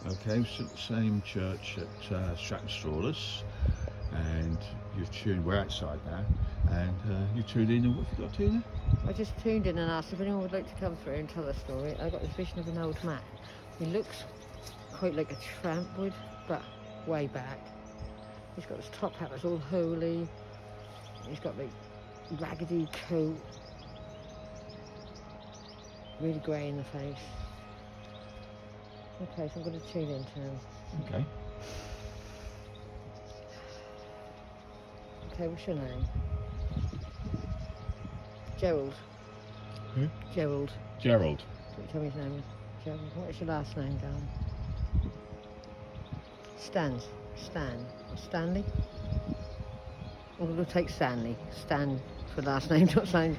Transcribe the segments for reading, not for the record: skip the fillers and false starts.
Okay, we're at the same church at Stratton, Strawless, and we're outside now, and you tuned in, and what have you got, Tina? I just tuned in and asked if anyone would like to come through and tell a story. I got this vision of an old man. He looks quite like a tramp would, but way back. He's got this top hat that's all holy. He's got like raggedy coat, really grey in the face. Okay, so I'm going to tune in to him. Okay. Okay, what's your name? Gerald. Who? Gerald. Gerald. Can you tell me his name? Gerald. What is your last name, darling? Stan. Or Stanley? I'm going to take Stanley. Stan for last name, not saying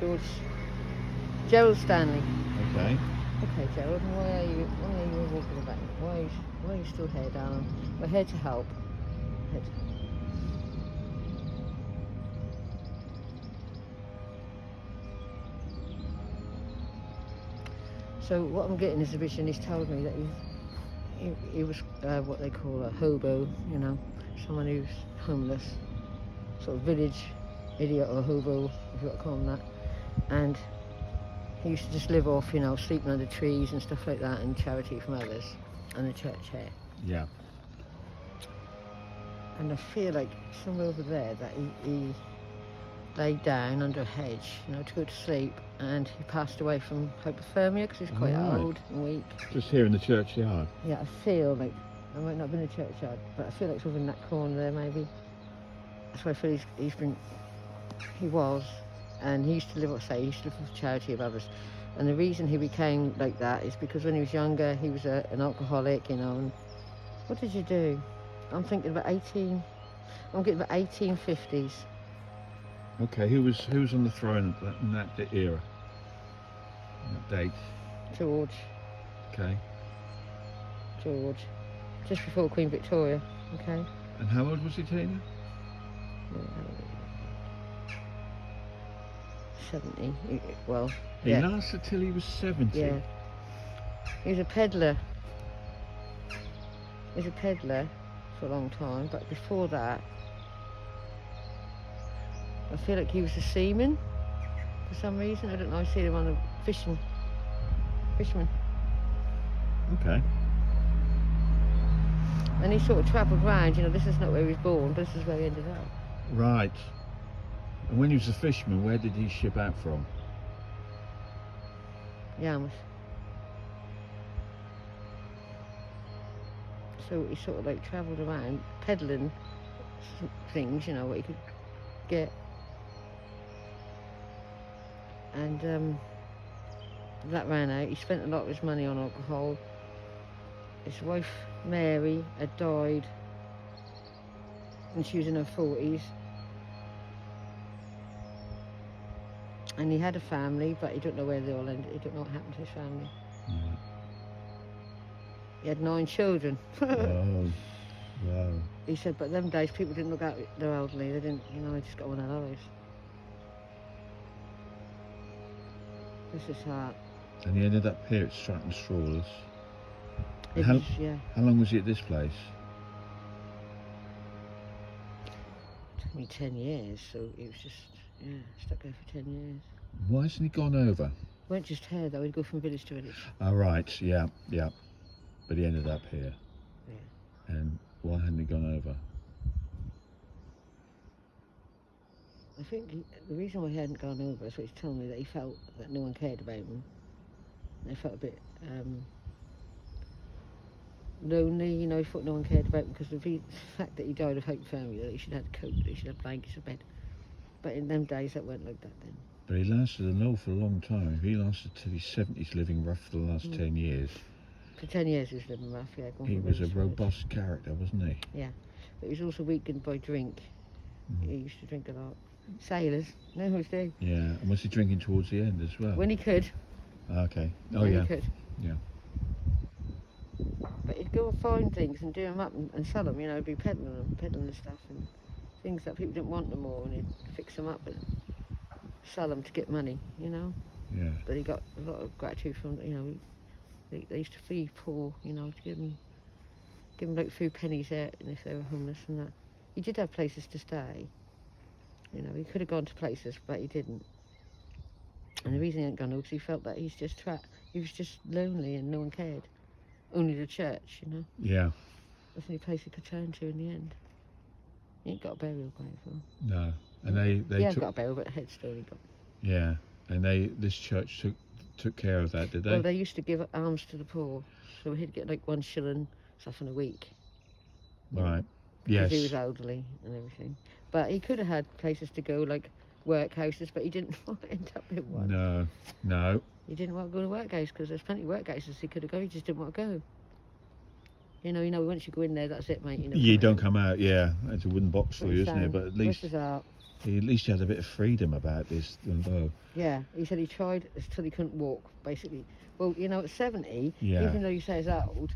George. Gerald Stanley. Okay. Okay, Gerald, why are you walking about? Why are you still here, darling? We're here to help. So what I'm getting is a vision. He's told me that he was what they call a hobo, you know, someone who's homeless, sort of village idiot or hobo, if you want to call him that. And he used to just live off, you know, sleeping under trees and stuff like that, and charity from others, and the church here. Yeah. And I feel like somewhere over there that he laid down under a hedge, you know, to go to sleep, and he passed away from hypothermia because he's quite old and weak. Just here in the churchyard. Yeah, I feel like, I might not have been in the churchyard, but I feel like sort of in that corner there maybe. That's why I feel he was, and he used to live, he used to live for charity of others. And the reason he became like that is because when he was younger, he was an alcoholic, you know. And what did you do? I'm getting about 1850s. Okay, who was on the throne in that era? In that date? George. Okay. George. Just before Queen Victoria, okay? And how old was he, Tina? 70. Well, He lasted till he was 70? Yeah. He was a peddler. He was a peddler for a long time, but before that, I feel like he was a seaman for some reason. I don't know, I see him on a fisherman. Okay. And he sort of travelled round, you know, this is not where he was born, but this is where he ended up. Right. And when he was a fisherman, where did he ship out from? Yarmouth. So he sort of like travelled around peddling things, you know, what he could get. And that ran out. He spent a lot of his money on alcohol. His wife Mary had died when she was in her 40s. And he had a family, but he don't know where they all ended. He don't know what happened to his family. Mm. He had 9 children. Wow. He said, but them days people didn't look out their elderly. They didn't, you know, they just got on their lives. This is hard. And he ended up here at Stratton Strawless. Yeah. How long was he at this place? It took me 10 years, so he was just, stuck there for 10 years. Why hasn't he gone over? He weren't just here though, he'd go from village to village. Oh, right, yeah. But he ended up here. Yeah. And why hadn't he gone over? I think the reason why he hadn't gone over is what he's telling me, that he felt that no one cared about him. They felt a bit lonely, you know. He thought no one cared about him because of the fact that he died of hypothermia, that he should have had a coat, that he should have blankets, a bed. But in them days, that weren't like that then. But he lasted an awful long time. He lasted till his 70s, living rough for the last 10 years. For 10 years he was living rough, yeah. He was a robust character, wasn't he? Yeah, but he was also weakened by drink. He used to drink a lot. Sailors, no who's do. Yeah, and was he drinking towards the end as well? When he could. Okay. Oh, when yeah. he could. Yeah. But he'd go and find things and do them up and sell them, you know, be peddling the stuff and things that people didn't want no more, and he'd fix them up and sell them to get money, you know. Yeah. But he got a lot of gratitude from, you know, They used to feed poor, you know, to give them like a few pennies out, and if they were homeless and that. He did have places to stay. You know, he could have gone to places, but he didn't. And the reason he hadn't gone was he felt that he's just trapped. He was just lonely and no one cared. Only the church, you know. Yeah. That's the only place he could turn to in the end. He ain't got a burial grave, though. No. And they Yeah, took. got a burial, but a headstone he got. Yeah. And this church took care of that, did they? Well, they used to give alms to the poor, so he'd get like 1 shilling stuff in a week. Right. Because Yes. he was elderly and everything. But he could have had places to go, like workhouses, but he didn't want to end up in one. No. He didn't want to go to workhouse because there's plenty of workhouses he could have gone. He just didn't want to go. You know, once you go in there, that's it, mate. You don't come out. Yeah, it's a wooden box for you, isn't it? But at least he had a bit of freedom about this, though. Yeah, he said he tried until he couldn't walk, basically. Well, you know, at 70, Yeah. even though you say he's old,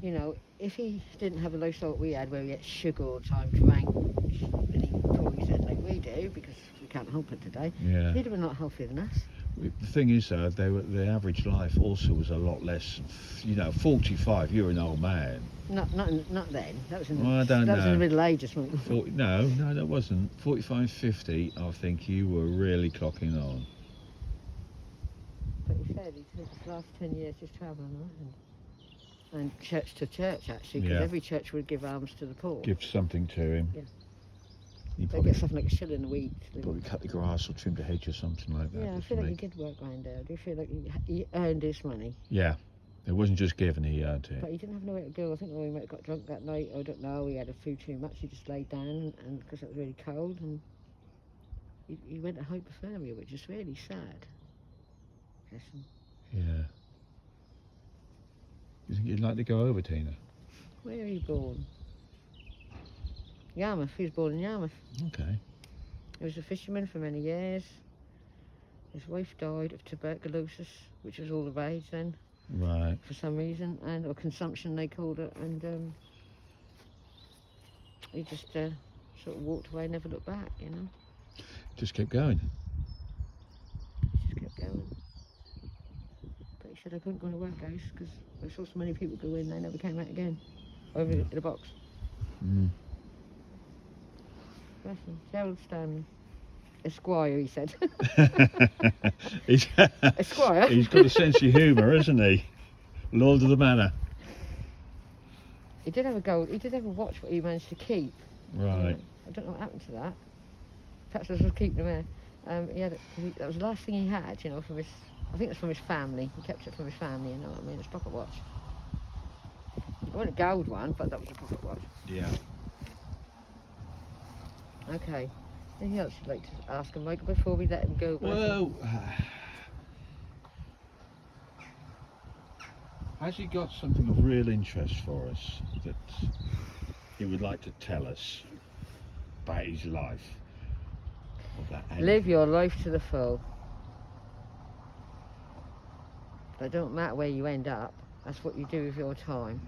you know, if he didn't have a lifestyle that we had, where he ate sugar all the time, drank, and he probably said like we do, because we can't help it today, Yeah. he'd have been a lot healthier than us. The thing is, though, the average life also was a lot less. You know, 45, you're an old man. Not then. That was in the, Well, I don't that was in the know. Middle Ages, wasn't it? 40, no, that wasn't. 45, 50, I think you were really clocking on. But he said he took his last 10 years just travelling around. And church to church, actually, because Yeah. every church would give alms to the poor. Give something to him. Yeah. He They probably, get something like a shilling a week. probably cut the grass or trimmed a hedge or something like that. Yeah, I just feel to like he make- did work round there. I do feel like he earned his money. Yeah, it wasn't just given, he earned it. But he didn't have nowhere to go. I think he might have got drunk that night. I don't know. He had a few too much. He just laid down, and because it was really cold, and he went to hypothermia, which is really sad. Bless him. Yeah. You think you'd like to go over, Tina? Where are you born? Yarmouth. He was born in Yarmouth. Okay. He was a fisherman for many years. His wife died of tuberculosis, which was all the rage then, Right. for some reason, or consumption they called it, and he just sort of walked away, never looked back, you know. Just kept going. He just kept going. But he said I couldn't go to work, guys, because I saw so many people go in, they never came out again, over in the box. Mm. Bless him. Gerald Stanley. Esquire, he said. he's, Esquire? he's got a sense of humour, hasn't he? Lord of the Manor. He did have a watch what he managed to keep. Right. I don't know what happened to that. Perhaps I was keeping him there. That was the last thing he had, you know, from his, I think it was from his family. He kept it from his family, you know what I mean? His pocket watch. It wasn't a gold one, but that was a pocket watch. Yeah. Okay. Anything else you'd like to ask him, Michael, before we let him go? Well, has he got something of real interest for us that he would like to tell us about his life? Live your life to the full. It don't matter where you end up, that's what you do with your time.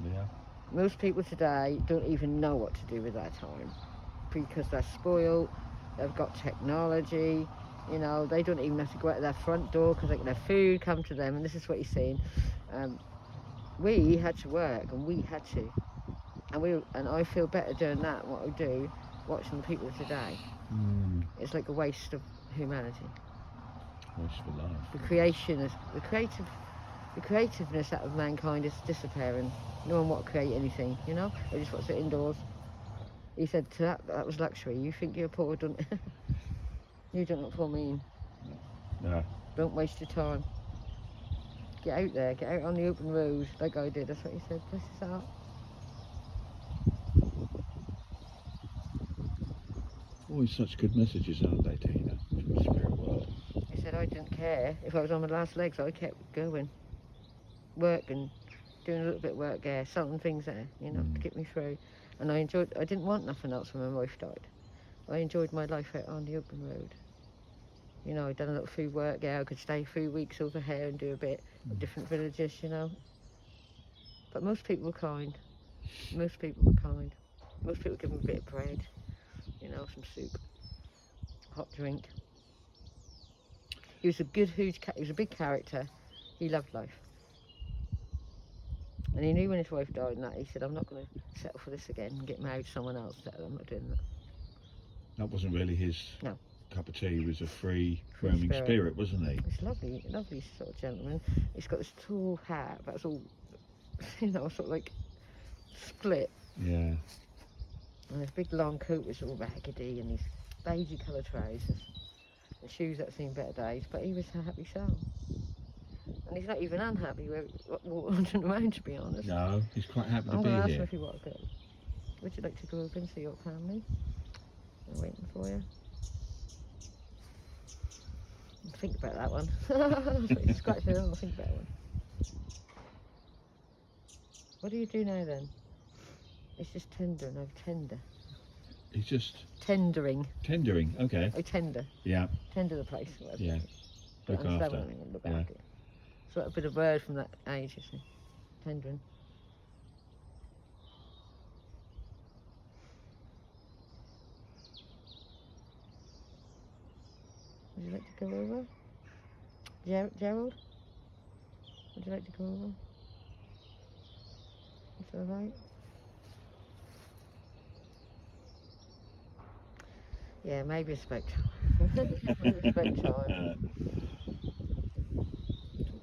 Yeah. Most people today don't even know what to do with their time because they're spoiled, they've got technology, you know, they don't even have to go out of their front door because they get their food come to them, and this is what he's saying. We had to work, and we had to. And I feel better doing that, what I do, watching the people of today. Mm. It's like a waste of humanity. Wasteful life. The creativeness out of mankind is disappearing. No one wants to create anything, you know? They just want to sit indoors. He said that was luxury. You think you're poor, don't you? Don't know what poor mean. No. Don't waste your time. Get out there, get out on the open road like I did. That's what he said. This is art. Always such good messages, aren't they, Tina? From the spirit world. He said I didn't care. If I was on my last legs, I kept going. Working, doing a little bit of work there, selling things there, you know, to get me through. And I didn't want nothing else when my wife died. I enjoyed my life out on the open road. You know, I'd done a little food work there. I could stay a few weeks over here and do a bit of different villages, you know. But most people were kind. Most people were kind. Most people give them a bit of bread, you know, some soup, hot drink. He was a big character. He loved life. And he knew when his wife died and that, he said, I'm not going to settle for this again and get married to someone else. I'm not doing that. That wasn't really his No. cup of tea. He was a free Free roaming spirit. spirit, wasn't he? It's lovely, lovely sort of gentleman. He's got this tall hat that's all, sort of like split. Yeah. And his big long coat was all raggedy and these beigey coloured trousers. The shoes that seen better days, but he was a happy soul. And he's not even unhappy walking around, to be honest. No, he's quite happy to I'm be going to ask here. him if he wants to go. Would you like to go over and see your family? They're waiting for you. Think about that one. Scratch it out, think about that one. What do you do now then? It's just tendering, tender. He's just Tendering. tendering. Okay. Oh, tender. Yeah. Tender the place. Whatever. Yeah. But Look I'm after. stubborn and look Yeah. after it. It's like a bit of word from that age, you see. Tendering. Would you like to go over? Gerald? Would you like to go over? Is that alright? Yeah, maybe it's about time. Maybe it's about time.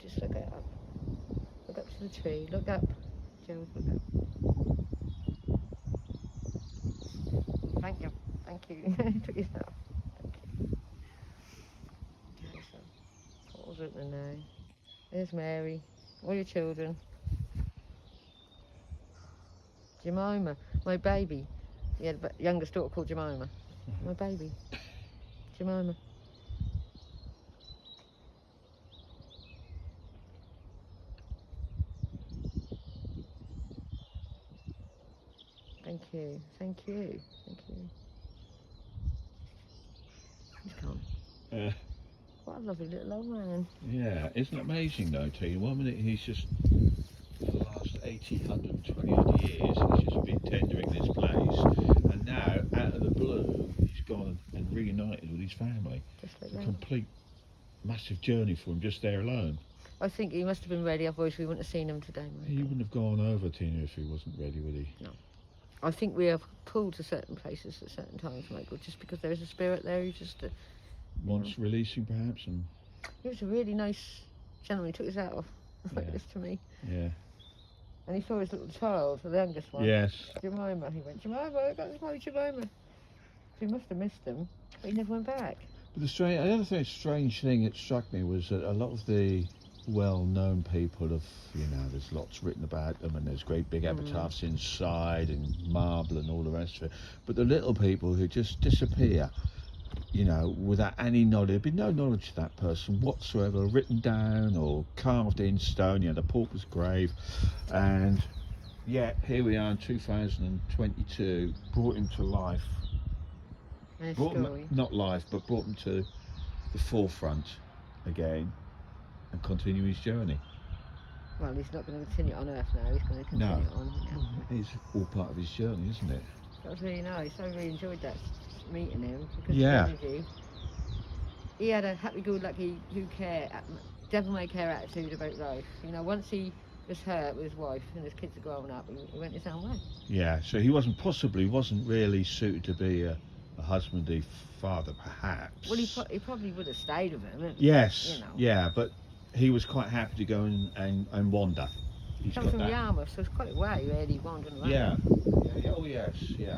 Just look up. Look up to the tree. Look up. Gerald, look up. Thank you. Thank you. Took yourself. Thank you. Okay, so what was it now? There's Mary. All your children. Jemima, my baby. He had a youngest daughter called Jemima. My baby. Jemima. Thank you. Thank you. Thank you. He's gone. What a lovely little old man. Yeah, isn't it amazing though, tell you, 1 minute he's just, for the last 80, 120 odd years, he's just been tendering this place, and now, out of the blue, he's gone and reunited with his family. Just like It's a that. complete, massive journey for him just there alone. I think he must have been ready, otherwise we wouldn't have seen him today, Michael. He wouldn't have gone over, Tina, if he wasn't ready, would he? No. I think we are pulled to certain places at certain times, Michael, just because there is a spirit there who just... Once releasing, perhaps, and... He was a really nice gentleman. He took his hat off like Yeah. this to me. Yeah. And he saw his little child, the youngest one. Yes. Jemima. He went, Jemima, I got this boy Jemima. So he must have missed him, but he never went back. But the other strange thing that struck me was that a lot of the well-known people have, there's lots written about them, and there's great big epitaphs inside and marble and all the rest of it. But the little people who just disappear, without any knowledge, there'd be no knowledge of that person whatsoever, written down or carved in stone, the pauper's grave, and yet here we are in 2022, brought him to life. Nice Brought him, story. not life, but brought him to the forefront again and continue his journey. Well, he's not going to continue on Earth now. He's going to continue on. Yeah. It's all part of his journey, isn't it? That was really nice. I really enjoyed that, meeting him, because Yeah. of energy. He had a happy-go-lucky, devil-may-care attitude about life. Once he was hurt with his wife and his kids had grown up, he went his own way. Yeah, so he wasn't really suited to be a husbandly father, perhaps. Well, he probably would have stayed with him. Yes, yeah, but he was quite happy to go and wander. He's Comes got from that. Yarmouth, so it's quite a way, really, wandering around. Yeah. Oh yes, yeah.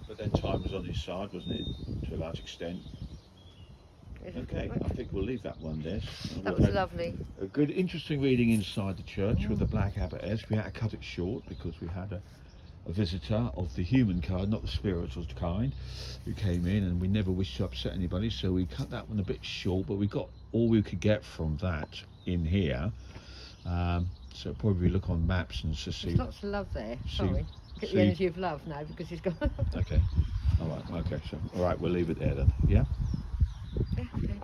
But then time was on his side, wasn't it, to a large extent? Okay, I think we'll leave that one there. That We've was had lovely. A good, interesting reading inside the church with the black abbotess. We had to cut it short because we had a visitor of the human kind, not the spiritual kind, who came in, and we never wished to upset anybody, so we cut that one a bit short, but we got all we could get from that in here. So probably look on maps and to see. There's lots of love there. Sorry. Get the energy of love now because he's gone. Okay. All right. Okay. So all right, we'll leave it there then. Yeah. Yeah, okay.